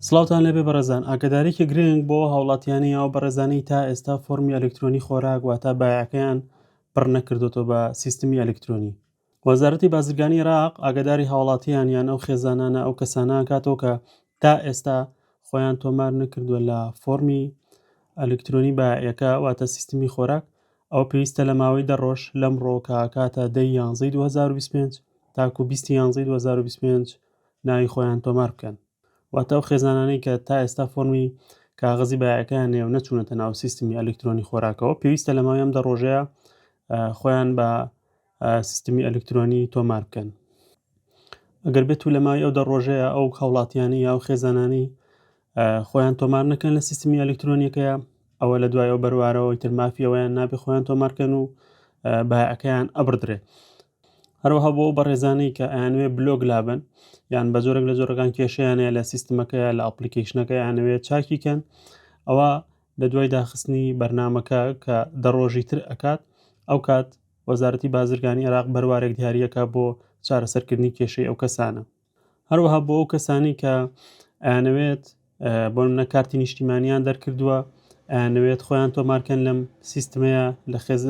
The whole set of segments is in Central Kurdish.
سڵاوتان لێبێ بەڕێزان، ئاگاداریەکی گرنگ بۆ هاوڵاتیانی ئەو بەڕێزانەی تا ئێستا فۆرمی ئەلکترۆنی خۆراک واتە بایعەکەیان پڕ نەکردوێتەوە بە سیستمی ئەلکترۆنی. وەزارەتی بازرگانیی عێراق ئاگاداری هاوڵاتیان یان ئەو خێزانانە ئەو کەسانە کاتەوە کە تا ئێستا خۆیان تۆمار نەکردووە لە فۆرمی ئەلکترۆنی بایعەکە واتە سیستمی خۆراک، ئەو پێویستە لە ماوەی 10 ڕۆژ لەمڕۆ کە کاتە 10/11/2025 تاکو 20/11/2025 ناوی خۆیان تۆمار بکەن. واتە ئەو خێزانانەی کە تا ئێستا فۆرمی کاغەزی بایعەکەیان هەیە و نەچوونەتە ناو سیستمی ئەلکترۆنی خۆراکەوە پێویستە لە ماوەی ئەم 10 ڕۆژەیە خۆیان بە سیستمی ئەلکترۆنی تۆمار بکەن. ئەگەر بێت و لە ماوەی ئەو 10 ڕۆژەیە ئەو هاوڵاتیانی یا ئەو خێزانانی خۆیان تۆمار نەکەن لە سیستمی ئەلکترۆنیەکەیە، ئەوە لە دوای ئەو بەروارەوە ئیتر مافی ئەوەیان نابێ خۆیان تۆمارکەن و بایعەکەیان ئەبڕدرێ. هەروەها بۆ ئەو بەڕێزانەی کە ئەیانوێ بلۆگ لابن یان بە جۆرێک لە جۆرەکان کێشەیانەیە لە سیستمەکەیە لە ئەپلیکیشنەکە یانەوێت چاکیکەن، ئەوە لە دوای داخستنی بەرنامەکە کە 10 ڕۆژی تر ئەکات، ئەو کات وەزارەتی بازرگانی عێراق بەروارێک دیاریەکە بۆ چارەسەرکردنی کێشەی ئەو کەسانە. هەروەها بۆ ئەو کەسانی کە ئەیانەوێت بۆ نمونە کارتی نیشتیمانیان دەرکردووە، ئەیانەوێت خۆیان تۆمارکەن لەم سیستمەیە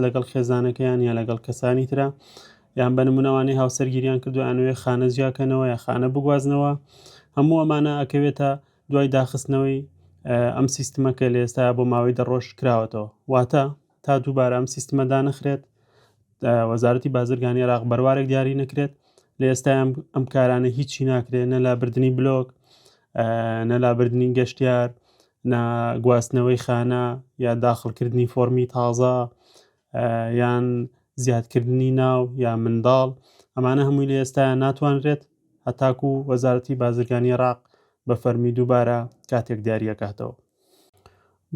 لەگەڵ خێزانەکەیان یا لەگەڵ کەسانی ترە، یان بە نمونەوانەی هاوسەرگیریان کردو ئەیانەوێت خانە جیاکەنەوە یا خانە بگوازنەوە، هەموو ئەمانە ئەکەوێتە دوای داخستنەوەی ئەم سیستمەکە لە ئێستا بۆ ماوەی 10 ڕۆژ کراوەتەوە. واتە تا دووبارە ئەم سیستمە دانەخرێت، وەزارەتی بازرگانی عێراق بەروارێک دیاری نەکرێت، لە ئێستا ئەم کارانە هیچی ناکرێت، نە لا بردننی بلۆگ، نە لا بردننی گەشتیار، نە گواستنەوەی خانە یا داخڵکردنی فۆرمی تازە یان زیادکردنی ناو یا منداڵ، ئەمانە هەمووی لە ئێستا ناتوانرێت هەتاکو وەزارەتی بازرگانی عێراق بە فەرمی دووبارە کاتێک دیاریەکاتەوە.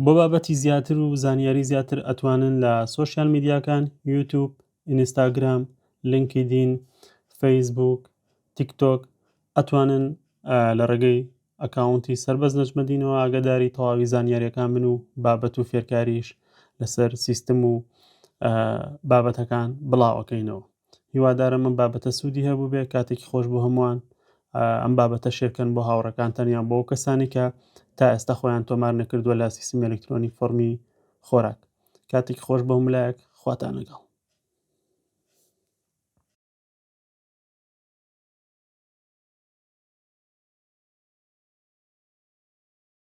بۆ بابەتی زیاتر و زانیاری زیاتر ئەتوانن لە سۆشیال میدیاکان یوتیوب، ئینستاگرام، لینکیدین، فەیسبوک، تیکتۆک ئەتوانن لە ڕێگەی ئەکاونتی سەربەز نەجمەدینەوە ئاگاداری تەواوی زانیاریەکان بن و بابەت و فێرکاریش لەسەر سیستم و بابەتەکان بڵاوەکەینەوە. هیوادارم ئەم بابەتە سوودی هەبوو بێ، کاتێکی خۆش بۆ هەمووان. ئەم بابەتە شێرکەن بۆ هاوڕەکانتان یان بۆ کەسانی کە تا ئێستا خۆیان تۆمار نەکردووە لە سیستمی ئەلکترۆنی فۆرمی خۆراک. کاتێکی خۆش بە هەموو لایەک، خواتان لەگەڵ.